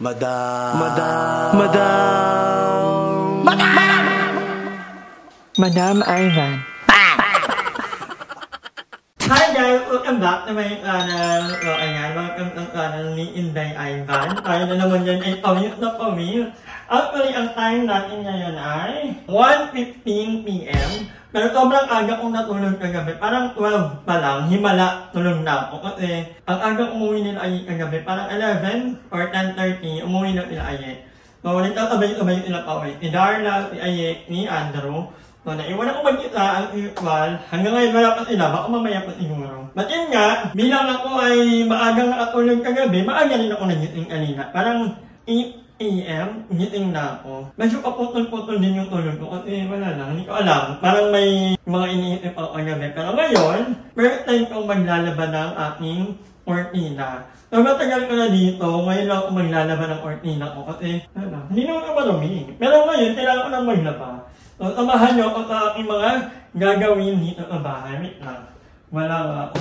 Madam. Madam Ivan. Hi guys! Welcome back to my channel. So ayan, welcome to channel ni Inday Ivan. Tayo na naman yan ay commute na commute. Actually, ang time natin ngayon ay 1:15 PM. Pero sobrang aga kong natulog kagabi. Parang 12 pa lang, himala tulog na ako. Kasi ang aga umuwi nila ay kagabi. Parang 11 or 10:30, umuwi na nila ay. So, nagtatabay-tabay nila pa uwi. Si Darla, si Aye, ni Andrew. So, naiwan ako mag-isa ang usual. Hanggang ngayon wala pa sila, baka mamaya pa siguro. But yun nga, bilang ako ay maagang nakatulog kagabi, maaga rin ako nagising kanina. Parang 8 AM, gising na ako. Medyo kaputol-putol din yung tulog ko kasi wala lang, hindi ko alam. Parang may mga iniisip ako kagabi. Pero ngayon, first time kong maglalaban ng aking cortina. So, matagal ko na dito, ngayon lang ako maglalaban ng cortina ko kasi, hindi naman ako marumi. Pero ngayon, kailangan ko nang maglaba. So, samahan niyo ako sa aking mga gagawin dito sa bahay. Wait lang. Wala nga ako.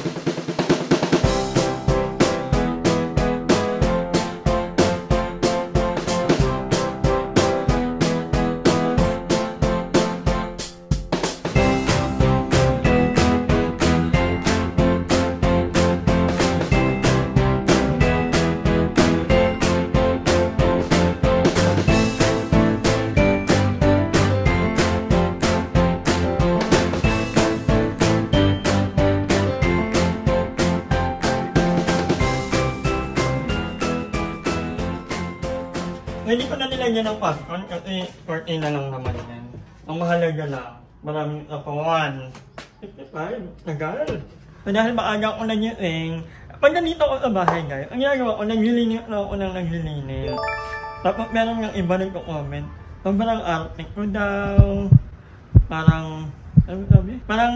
Hindi ko na nilagyan ng passport kasi 14 na lang naman yan. Ang mahalaga lang, maraming kapawan. 55, tagal. So dahil maaga ako nagising, pag nandito ako sa bahay guys, ang ginagawa ko, naglilinis na ako ng naglilinis. Tapos meron yung iba nagko-comment, sobrang arte ko daw, parang, ano sabi? Parang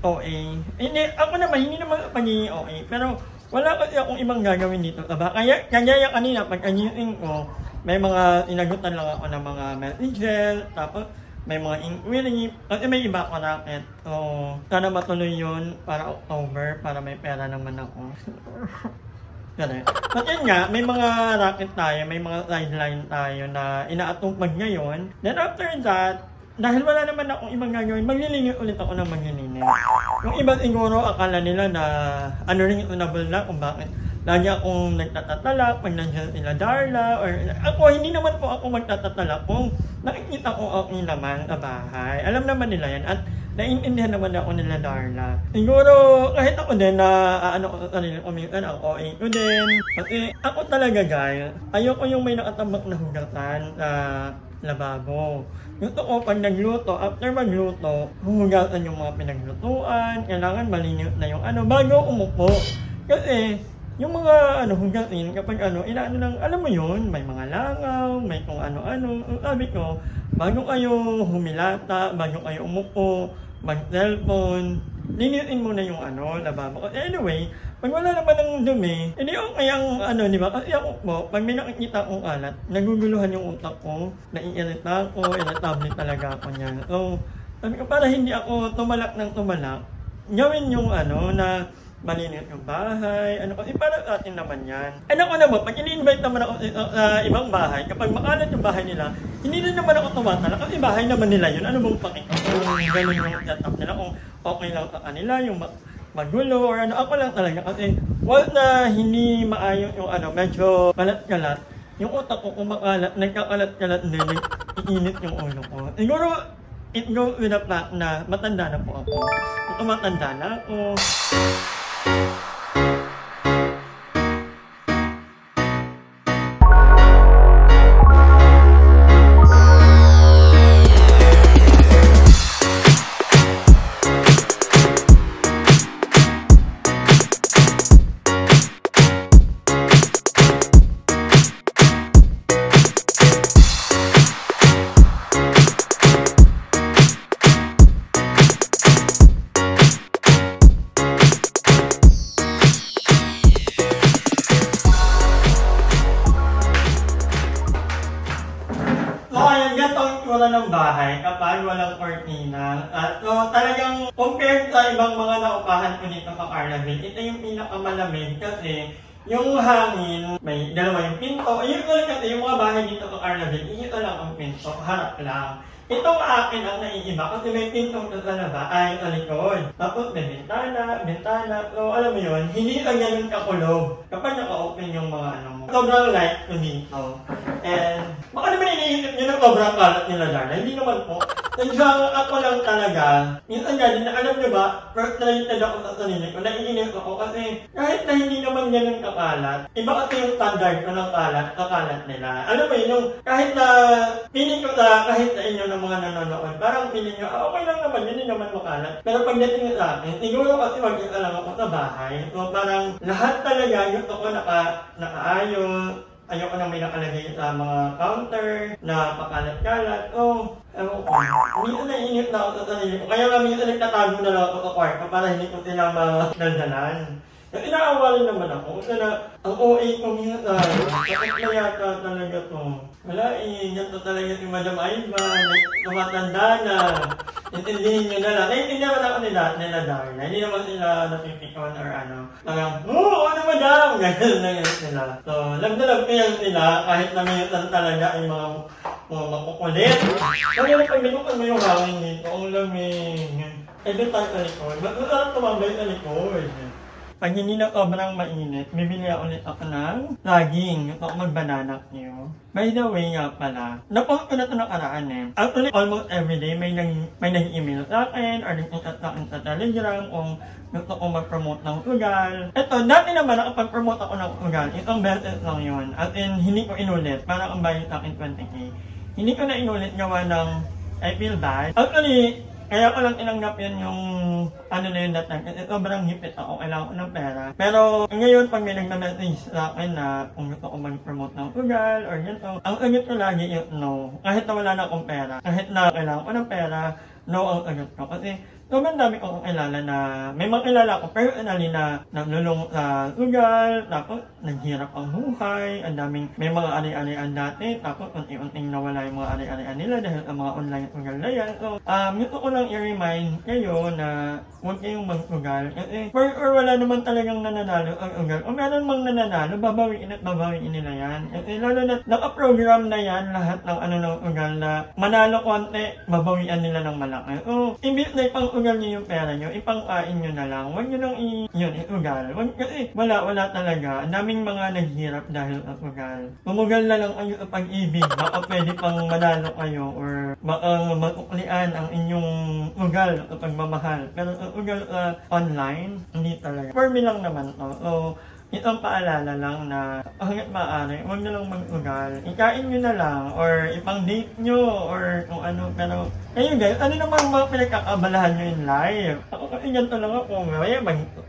OA. Hindi, ako naman, hindi naman pagiging OA, pero wala kasi akong ibang gagawin dito sa bahay. Kaya kanina, pag agising ko, may mga inagutan lang ako ng mga messages, tapos may mga inquiry, kasi may iba ako racket. So, sana matuloy yun para October, para may pera naman ako. Ganun. But yun nga, may mga racket tayo, may mga sideline tayo na inaatupag ngayon. Then after that, dahil wala naman akong ibang gagawin, maglilinis ulit ako ng maglilinis. Yung iba siguro akala nila na ano rin reasonable na kung bakit lagi akong nagtatatalak pag nandiyan sila Darla, or ako, hindi naman po ako magtatatalak kung nakikita ko okay naman sa bahay. Alam naman nila yan at naiintindihan naman ako nila Darla. Siguro kahit ako din na ano ko sa sarili ko minsan, ang OA ko din. Kasi ako talaga guys, ayoko yung may nakatabak na hugatan sa lababo. Gusto ko pag nagluto, after magluto, huhugasan yung mga pinaglutuan, kailangan malinis na yung ano, bago umupo. Kasi yung mga hugasin kapag inaano lang, alam mo yun, may mga langaw, may kung ano-ano. Sabi ko, bago kayo humilata, bago kayo umupo, mag-cellphone, linisin mo na yung lababo. Anyway, pag wala naman ng dumi, hindi okay ang di ba? Kasi ako po, pag may nakikita akong alat, naguguluhan yung utak ko, naiirita ako, irritable talaga ako niyan. So, sabi ko, para hindi ako tumalak ng tumalak, gawin yung na malinis yung bahay, kasi para sa atin naman yan. Ako naman, pag ini-invite naman ako sa ibang bahay, kapag makalat yung bahay nila, hindi rin naman ako tumatala, kasi bahay naman nila yun. Ano bang pakita? Kung gano'n yung setup nila, kung okay lang sa kanila, yung magulo, or ako lang talaga. Kasi once na hindi maayos yung medyo kalat-kalat, yung utak ko kung makalat, nagkakalat-kalat din, iinit yung ulo ko. Siguro, it goes with the fact na matanda na po ako. Kung matanda na ako, ng bahay kapag walang cortina. So talagang compared sa ibang mga naupahan ko dito sa Carlaville, ito yung pinakamalamig kasi yung hangin, may dalawa yung pinto. Ayun ko lang kasi yung mga bahay dito sa Arnaville, ito lang ang pinto, harap lang. Itong akin ang naiiba kasi may pintong sa labas ay sa likod. Tapos may bintana. So alam mo yun, hindi ka ganun kakulog kapag naka-open yung mga ano mo. Sobrang light ko dito. And baka naman iniisip nyo na sobrang kalat nila Darla. Hindi naman po. Nagsama ako lang talaga. Minsan nga din, alam nyo ba, frustrated ako sa sarili ko. Naiinip ako kasi kahit na hindi naman ganun kakalat, iba kasi yung standard ko ng kakalat nila. Alam mo yun, yung kahit na feeling ko na kahit sa inyo ng mga nanonood, parang feeling nyo, okay lang naman, yun din naman makalat. Pero pagdating sa akin, siguro kasi mag-isa lang ako sa bahay. So parang lahat talaga, gusto ko nakaayos. Ayoko nang may nakalagay sa mga counter na pakalat-kalat. Oh, ewan ko. Minsan naiinip na ako sa sarili ko. Kaya nga minsan nagtatago na lang ako sa kwarto para hindi ko silang madaldalan. Yung inaawa rin naman ako. Kasi na, ang OA ko minsan, sakit na yata talaga to. Wala ganito talaga si Madam Ivan. Tumatanda na. Intindihin nyo na lang. Naiintindihan naman ako nila Darla. Hindi naman sila napipikon or ano. Parang, ano Madam? Ganyan na yun sila. So, lag yan sila kahit na minsan talaga ay mga makukulit. Kaya pag binukan mo yung hangin dito, ang lamig. Eh, doon tayo sa likod. Masarap tumambay sa likod. Pag hindi na sobrang mainit, bibili ulit ako ng saging. Ito ako mag-banana nyo. By the way nga pala, napost ko na ito nakaraan eh. Actually, almost everyday may nag-email sa akin or nag-chat sa akin sa Telegram kung gusto ko mag-promote ng ugal. Ito, dati naman nakapag-promote ako ng ugal. Itong beses lang yun. As in, hindi ko inulit. Parang ang bayad sa akin 20k. Hindi ko na inulit gawa ng I feel bad. Actually, kaya ko lang tinanggap yan yung ano na yun datang kasi sobrang hipit ako, kailangan ko ng pera. Pero ngayon pag may nagna-message sa akin na kung gusto ko mag-promote ng ugal or ganito, ang sagot ko lagi yung no. Kahit na wala na akong pera, kahit na kailangan ko ng pera, no ang sagot ko. Kasi sobrang dami kong kilala na may mga kilala ako personally na naglulong sa ugal, tapos naghirap ang buhay, ang daming may mga ari-arian dati, tapos unti-unting nawala yung mga ari-arian nila dahil ang mga online ugal na yan. So, gusto ko lang i-remind kayo na huwag kayong mag-ugal. Kasi for or wala naman talagang nananalo ang ugal. O meron mang nananalo, babawiin nila yan. Kasi lalo na naka-program na yan lahat ng ano ng ugal na manalo konti, babawian nila ng malaki. So, imbis na ipang-ugal nyo yung pera nyo, ipang-kain nyo na lang. Huwag nyo lang i-ugal. Kasi wala talaga. Ang daming mga naghirap dahil sa ugal. Umugal na lang kayo sa pag-ibig. Baka pwede pang manalo kayo or baka matuklian ang inyong ugal sa pagmamahal. Pero sa ugal online, hindi talaga. For me lang naman to. So, itong paalala lang na hanggat maaari, huwag na lang mag-ugal. Ikain nyo na lang or ipang-date nyo or kung ano. Pero kayo guys, ano naman mga pinagkakabalahan nyo in life? Ako kasi ganito lang ako.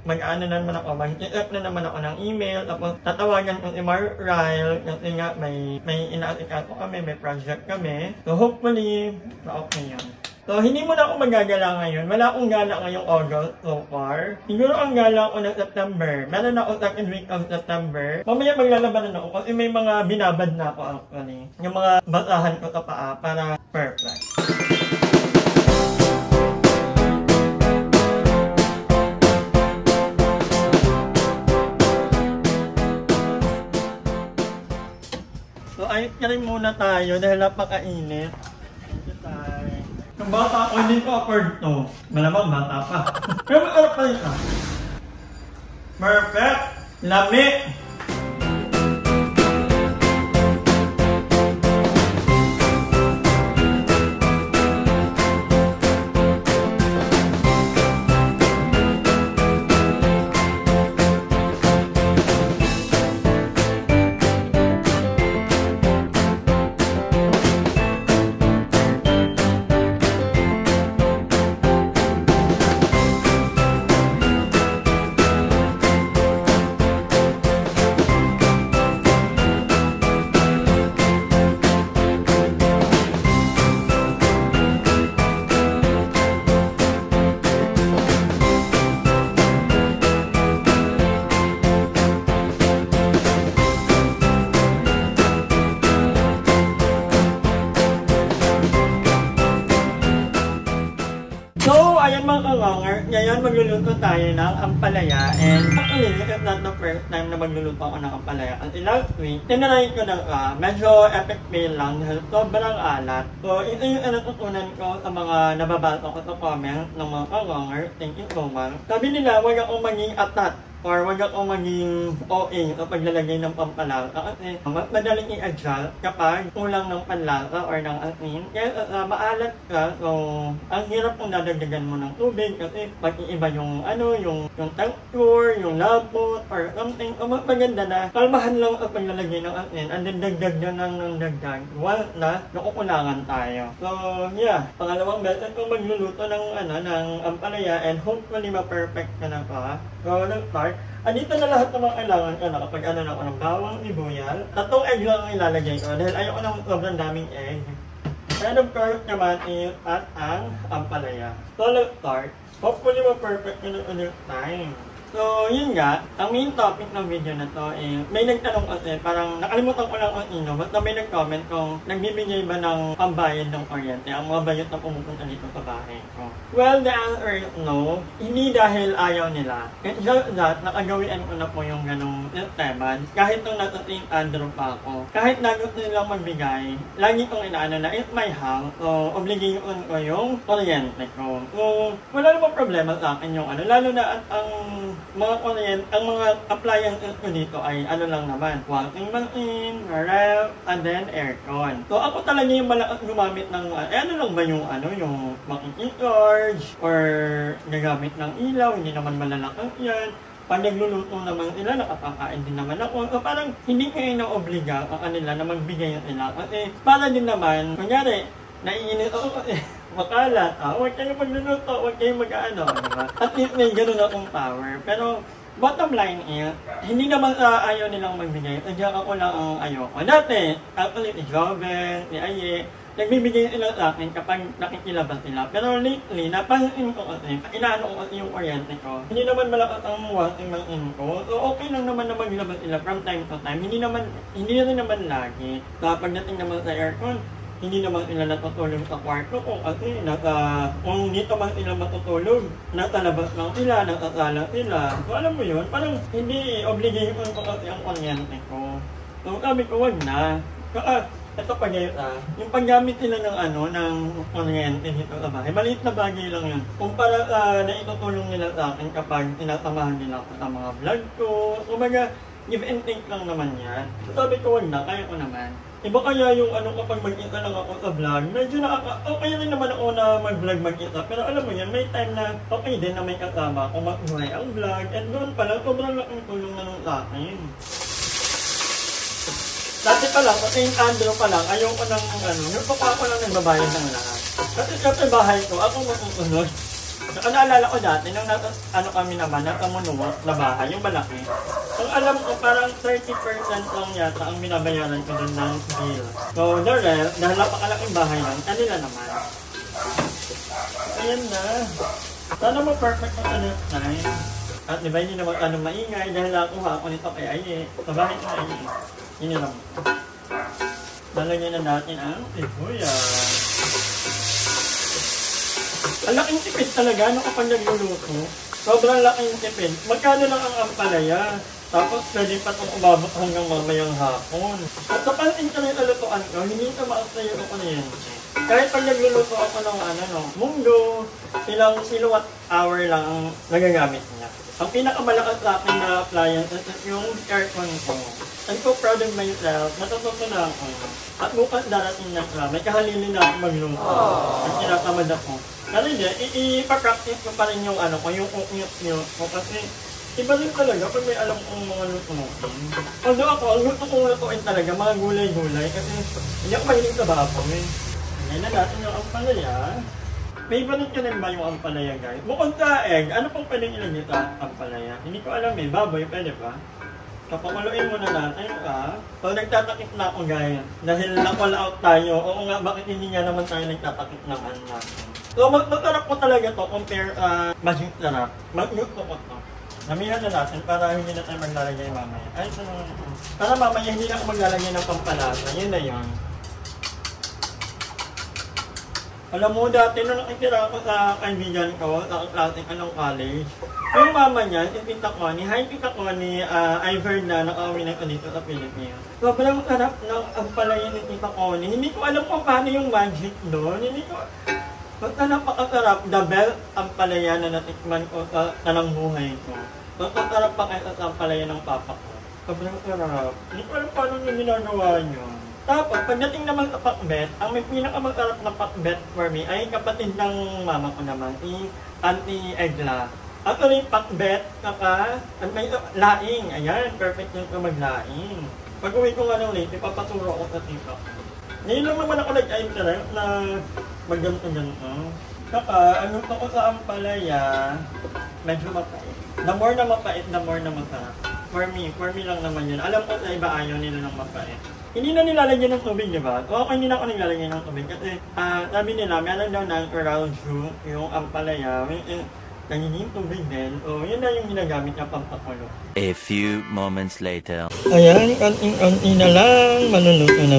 Mag-ano na naman ako, mag-i-up na naman ako ng email. Tapos tatawagan ko si Marryle kasi nga may inaasikaso kami, may project kami. So hopefully, okay yan. So, hindi mo na ako magagala ngayon. Wala akong gala ngayong August so far. Siguro ang gala ko ng September. Meron ako second week of September. Mamaya maglalabanan ako kasi may mga binabad na ako actually. Yung mga basahan ko sa paa para perfect. So, ayos ka rin muna tayo dahil napakainit. Yung bata ko, hindi ko afford to. Malamang bata pa. Pero masarap pa rin. Perfect! Lami! ngayon magluluto tayo ng ampalaya and actually, it's not the first time na magluluto ako ng ampalaya. Until last week, tinry ko na medyo epic fail lang dahil sobrang alat. So, ito yung natutunan ko sa mga nababasa ko sa comment ng mga kagongers. Thank you so much. Sabi nila, huwag akong maging atat or wag akong maging OA sa paglalagay ng pampalasa kasi mas madaling i-adjust kapag kulang ng panlasa or ng asin. Kaya maalat ka, so ang hirap kung dadagdagan mo ng tubig kasi pag-iiba yung yung texture, yung labot or something. So mas maganda na kalmahan lang sa paglalagay ng asin and then dagdag ng dagdag once na nakukulangan tayo. So yeah, pangalawang beses ko magluluto ng ng ampalaya and hopefully ma-perfect ka na pa. So let's start. Andito na lahat ng mga kailangan ko na kapag na ako ng bawang, sibuyas. 3 egg lang ang ilalagay ko dahil ayoko ng sobrang daming egg. And of course, kamatis at ang ampalaya. So let's start. Hopefully ma-perfect yun ulit time. So, yun nga, ang main topic ng video na to may nagtanong kasi, parang nakalimutan ko lang ang ino, basta may nag-comment kung nagbibigay ba ng pambayad ng kuryente ang mga bayot na pumupunta dito sa bahay ko. Well, the answer is no. Hindi dahil ayaw nila. It's just that, nakagawian ko na po yung ganong sistema. Kahit nung nasa St. Andrew pa ako, kahit na gusto nilang magbigay, lagi kong inaano na, it's my house, so obligation ko yung kuryente ko. So, wala namang problema sa akin yung lalo na at ang mga kuryente, ang mga appliances ko dito ay lang naman, washing machine, ref, and then aircon. So ako talaga yung malakas gumamit ng, lang ba yung yung makikicharge or gagamit ng ilaw, hindi naman malalakas yan. Pag nagluluto naman sila, nakakakain din naman ako. So parang hindi kayo na-obliga sa kanila na magbigay sila. Kasi para din naman, kunyari, naiinit ako kasi makalat, huwag kayo magluluto, huwag kayo diba? At least may ganun akong power. Pero bottom line is, hindi naman ayaw nilang magbigay. Sadya ako lang ang ayoko. Dati, actually, si Joven, si Aye, nagbibigay sila sa akin kapag nakikilabas sila. Pero lately, napansin ko kasi, inaano ko kasi yung kuryente ko. Hindi naman malakas ang washing machine ko. So okay lang naman na maglabas sila from time to time. Hindi rin naman lagi. So pagdating naman sa aircon, hindi naman sila natutulog sa kwarto ko kasi kung dito man sila matutulog, nasa labas lang sila, nasa sala sila. So alam mo yun, parang hindi obligation ko kasi ang kuryente ko. So sabi ko, wag na. Ito pa ngayon yung paggamit nila ng kuryente dito sa bahay, maliit na bagay lang yun. Kumpara na itutulong nila sa akin kapag sinasamahan nila ako sa mga vlog ko. So give and take lang naman yan. So sabi ko, wag na, kaya ko naman. Iba kaya yung kapag mag-isa lang ako sa vlog, medyo okay rin naman ako na mag-vlog mag-isa. Pero alam mo yan, may time na okay din na may kasama kung mag-uhay ang vlog. And doon pala, sobrang laking tulong na ng akin. Dati pa lang, kasi yung Andrew pa lang, ayaw ko ng yung papa ko lang nagbabayad ng lahat. Kasi sa bahay ko, ako matutunod. Naalala ko dati, nung kami naman, nasa Munuwa na bahay, yung malaki. Ang alam ko, parang 30% lang yata ang binabayaran ko dun ng bill. So, the rest, dahil napakalaking bahay lang, kanila naman. Ayan na. Sana mo perfect ko sa next time. At diba, hindi naman maingay dahil nakuha ako nito kay Aye. Sa bahay ko Aye. Yun lang. Lalagyan na natin ang sibuyas. Ang laking tipid talaga nung kapag nagluluto. Sobrang laking tipid. Magkano lang ang ampalaya? Tapos pwede pa itong umabot hanggang mamayang hapon. At sa pan-internet na lutuan ko, hindi ka maastay yung kuryente. Kahit pag nagluluto ako ng munggo, ilang kilowatt hour lang ang nagagamit niya. Ang pinakamalakas sa akin na appliance is yung aircon ko. I'm so proud of myself. Natututo na ako. At bukas darating na siya. May kahalili na ako magluto. At tinatamad ako. Pero hindi, ipapractice ko pa rin yung yung cook-nyo. Kasi iba rin talaga pag may alam kong mga lutuin. Although ako, ang luto kong lutuin talaga, mga gulay-gulay. Kasi hindi ako mahilig sa baboy. Ngayon na natin yung ampalaya. Favorite ka rin ba yung ampalaya, guys? Bukod sa egg, ano pong pwedeng ilagay sa ampalaya? Hindi ko alam baboy, pwede ba? Kapakuluin muna natin So nagtatakip na ako, guys. Dahil na-call out tayo. Oo nga, bakit hindi nga naman tayo nagtatakip ng natin? So masarap ko talaga to compare maging sarap. Magluto ko to. Namihan na natin para hindi na tayo maglalagay mamaya. Para mamaya hindi na ako maglalagay ng pampalasa. Yun na yun. Alam mo, dati nung nakikira ko sa kaibigan ko, sa klaseng anong college, yung mama niya, si Tita Connie, hi Tita Connie, I've heard na nakauwi na ko dito sa Pilipinas. Sobrang sarap ng ampalaya ni Tita Connie. Hindi ko alam kung paano yung magic doon. Hindi ko... Basta napakasarap, the best ampalaya na natikman ko sa tanang buhay ko. Basta sarap pa kahit sa ampalaya ng papa ko. Sobrang sarap. Hindi ko alam paano yung ginagawa niyo. Tapos, pagdating naman sa pakbet, ang may pinakamasarap na pakbet for me ay kapatid ng mama ko naman, si Auntie Egla. Actually, pakbet, saka, may laing. Ayan, perfect yun ka maglaing. Pag uwi ko nga ng late, ipapaturo ako sa tita ko. Ngayon lang naman ako nag-interest na magganto-ganto. Saka, ang gusto ko sa ampalaya, medyo mapait. The more na mapait, the more na masarap. For me lang naman yun. Alam ko sa iba ayaw nila ng mapait. Hindi na nilalagyan ng tubig, di ba? O ako hindi na ako nilalagyan ng tubig kasi sabi nila, meron daw ng oral juice, yung ampalaya, nagiging tubig din. O yun na yung ginagamit niya pampakulo. A few moments later. Ayan, konting-konti na lang, maluluto na.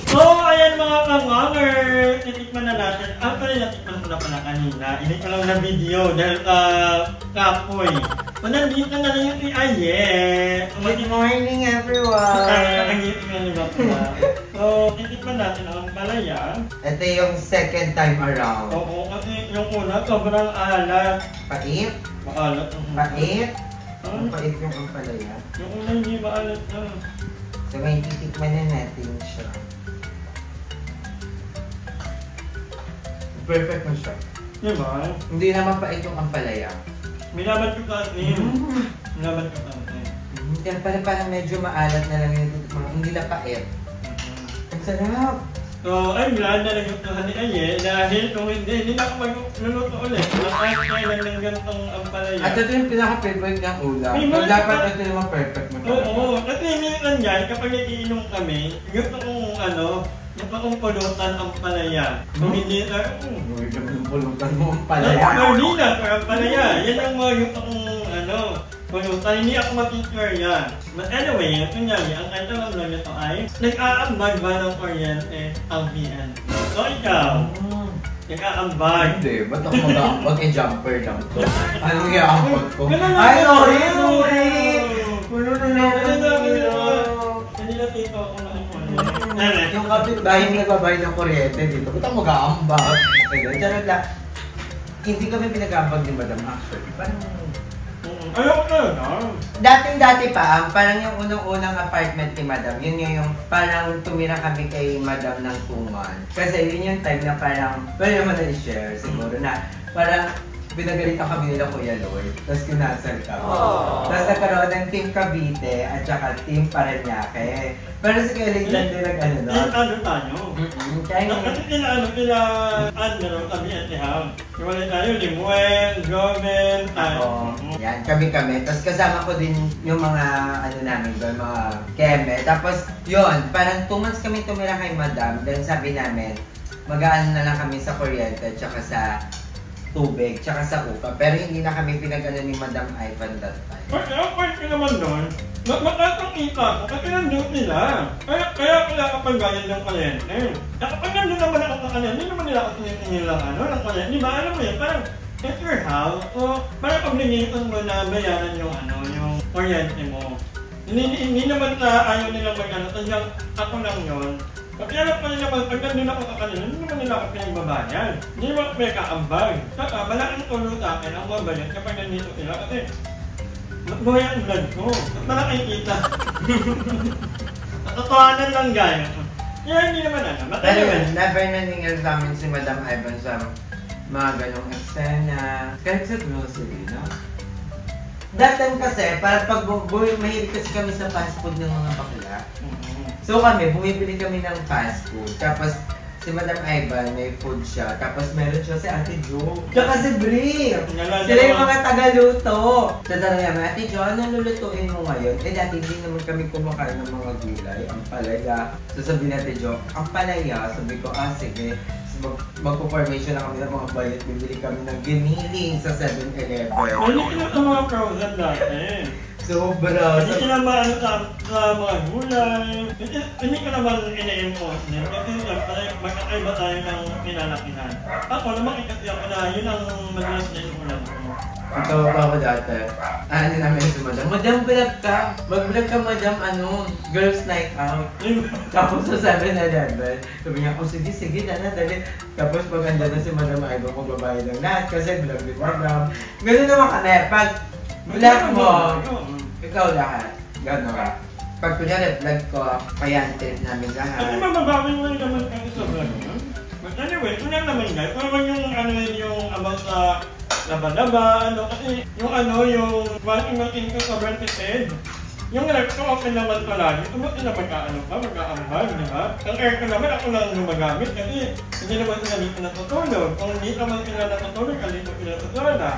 So, ayan mga kamangers, titikman na natin. Actually, natikman ko na pala kanina. Hindi ko lang na video dahil kapoy. So, nandito na rin yung si Aye. Good morning, everyone! Nakangiti nga nila pala. So, titikman natin ang palaya. Ito yung second time around. Oo, kasi yung una, sobrang alat. Pait? Maalat. Pait? Ang pait yung ampalaya. Yung una hindi maalat na. So, may titikman na natin siya. Perfect na siya. Diba? Hindi naman pait yung ampalaya. Minabad ko kasi. Minabad ko kasi. Yan pala parang medyo maalat na lang yung titikman. Hindi na pait. Ang sarap! So, I'm glad na nagustuhan ni Aye dahil kung hindi na ako magluluto ulit. Nakahit kailan ng ganitong ampalaya. At ito yung pinaka-favorite ng ulam. May So, mga- dapat ito naman perfect mo talaga. Oo, kasi minsan dyan, kapag nagiinom kami, gusto kong gusto kong pulutan ang palaya. Kung hindi na, Uy, yung pulutan mo ang palaya. palaya. Hindi na, ang palaya. Yan ang mga gusto kong pulutan. Hindi ako mag-sure yan. But anyway, kunyari, ang kanta lang lang ito ay nag-aambag ba ng kuryente ang PN? So ikaw, nag-aambag. Hindi, ba't ako mag-aambag? Eh, jumper lang to. Ano yung aambag ko? Ganun lang. Ay, sorry! Puno na lang Hindi na tito ako na yung kapitbahay yung nagbabay ng kuryente dito, ba't ako mag-aambag? Ayun, dyan lang. Hindi kami pinag-aambag ni Madam actually. Parang... Ayaw ko na. Dating-dati pa, parang yung unang-unang apartment ni Madam, yun yung parang tumira kami kay Madam ng 2 months. Kasi yun yung time na parang, pwede naman na i-share siguro na parang pinagalitan kami nila Kuya Lloyd, tapos kinasal kami. Tapos nagkaroon ng Team Cavite at saka Team Parañaque. Pero si Kuya Lloyd lang din nag-ano doon. Ano tayo? Kaya Kasi sila Andrew, sabi at Ham. Iwalay tayo, Limuel, Joven, yan, kami. Tapos kasama ko din yung mga ano namin doon, mga keme. Tapos yun, parang 2 months kami tumira kay Madam. Then sabi namin, mag-aano na lang kami sa kuryente at saka sa tubig, tsaka sa upa. Pero hindi na kami pinag-ano ni Madam Ivan that time. Kasi ang point ko naman doon, makakakita ko kasi nandun sila. Kaya kapag ganyan ng kuryente. Kapag nandun naman ako sa kanila, hindi naman nila ako tinitingin lang ng kuryente. Di ba? Alam mo yan, parang at your house, o parang obligations mo na bayaran yung yung kuryente mo. Hindi naman na ayaw nilang mag-ano, kasi ako lang yun. Kasi alam ko nila, pag nandun ako sa kanila, hindi naman nila ako pinagbabayan. Hindi naman ako pinagkaambag. Saka, malaking tulo sa akin ang mabayan kapag nandito sila kasi buhay ang blood ko. At malaking kita. Tatotohanan lang gaya. Kaya hindi naman Pero yun, never naningal sa amin si Madam Ivan sa mga ganong eksena. Kahit sa grocery, no? That time kasi, para pag mahilig kasi kami sa fast food ng mga bakla. So kami, bumibili kami ng fast food. Tapos si Madam Ivan, may food siya. Tapos meron siya si Ate Jo. Tsaka si Brie. Sila yung mga taga-luto. Tatanong namin, Ate Jo, anong lulutuin mo ngayon? Eh dati hindi naman kami kumakain ng mga gulay. Ang palaya. So sabi ni Ate Jo, ang palaya. Sabi ko, sige. So, magpo-formation na kami ng mga bayot. Bibili kami ng giniling sa 7-Eleven. Hindi ko na mga frozen dati. Sobra. Hindi ka naman sa mga gulay. Hindi ka naman ina-impose. Kasi siyempre, magkakaiba tayo ng pinalakihan. Ako naman kasi ako na yun ang madalas na yung ulam ko. Ikaw pa ako dati. Ano namin si Madam? Madam, vlog ka. Mag-vlog ka, Madam, girls night out. Tapos sa 7-Eleven, sabi niya, oh sige, dali. Tapos pag andyan na si Madam Ivan, magbabayad ng lahat kasi vlog with Madam. Ganun naman kami. Pag vlog mo, ikaw lahat. Gano'n. Pag kunyari vlog ko, kaya trip namin lahat. Kasi mababawi mo rin naman kayo sa vlog mo. But anyway, una naman guys, kung yung about sa laba-laba, kasi yung walking ko sobrang tipid. Yung rep ko, okay naman palagi. Buti na mag-aambag, di ba? Ang air ko naman, ako lang gumagamit kasi hindi naman sila dito natutulog. Kung hindi naman sila natutulog, dito sila natutulog.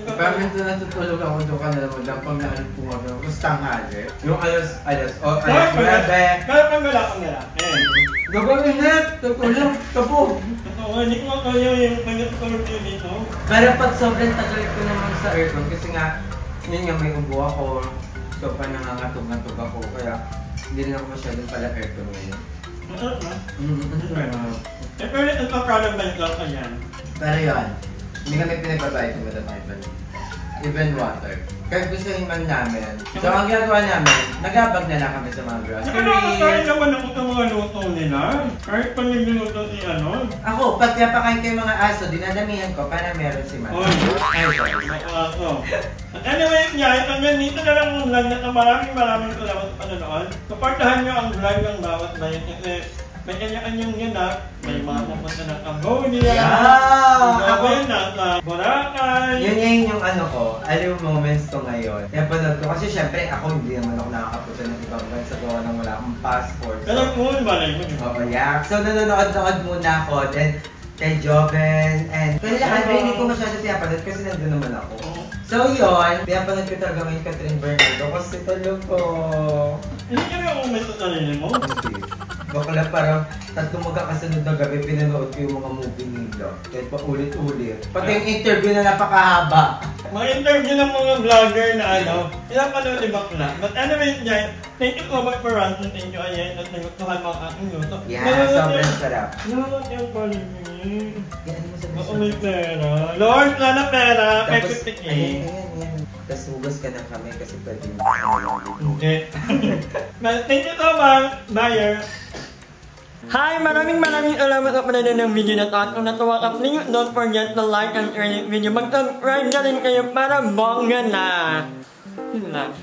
Parang minsan natutulog ako doon ka na naman lang pag naalit po ako. Gusto tanghali. Yung alas 9. Kaya pang wala akong nila. Gabang init! Tutulog! Tabo! Oo, hindi ko kaya yung pag-natutulog kayo dito. Pero pag sobrang tagal ko naman sa aircon kasi nga, yun nga may ubo ako. So pa nangangatog-ngatog ako, kaya hindi rin ako masyadong pala aircon ngayon. Pero ito problem ba yung lang yan? Pero yun, hindi kami pinagbabayad ng Madam Ivan. Even water. Kahit gusto man namin. So ang ginagawa namin, nagabag na lang kami sa mga groceries. Nakakakain naman ako sa mga luto nila. Kahit pag nagluluto si Ako, pag napakain ko yung mga aso, dinadamihan ko para meron si Madam. Ay, sorry. Aso. At anyway, guys, hanggang dito na lang ang vlog na ito. Maraming salamat sa panonood. Supportahan nyo ang vlog ng bawat bayan kasi may kanya-kanyang ganap. May mga pupunta ng Cambodia. Ako yun nasa Boracay. Yun yung aliw moments ko ngayon. Kaya panood ko. Kasi syempre ako hindi naman ako nakakapunta ng ibang bansa gawa nang wala akong passport. Pero kung balay mo. Oo, yeah. So nanonood muna ako. Then kay Joven and kaya lahat hindi ko masyado pinapanood kasi nandun naman ako. So yun, pinapanood ko talaga ngayon Catherine Bernardo kasi tulog ko. Hindi ka na umay sa sarili mo? Bakla parang tatlong magkakasunod na gabi pinanood ko yung mga movie nila. Kahit pa ulit-ulit. Pati yung interview na napakahaba. Mga interview ng mga vlogger na pinapanood ni Bakla. But anyway, guys, thank you so much for watching. Thank you again at nagustuhan mo ang aking luto. Yeah, sobrang sarap. Nanonood yung paligid. Yan mo sabi Ako may pera. Lord, sana pera. May 50K. Ayan. Tapos hugas ka na kami kasi pwede mo. Hindi. Thank you so much. Bye. Hi! Maraming salamat sa panonood ng video na ito. At kung natuwa ka, please don't forget to like and share this video. Mag-subscribe na rin kayo para bongga na. Yun lang.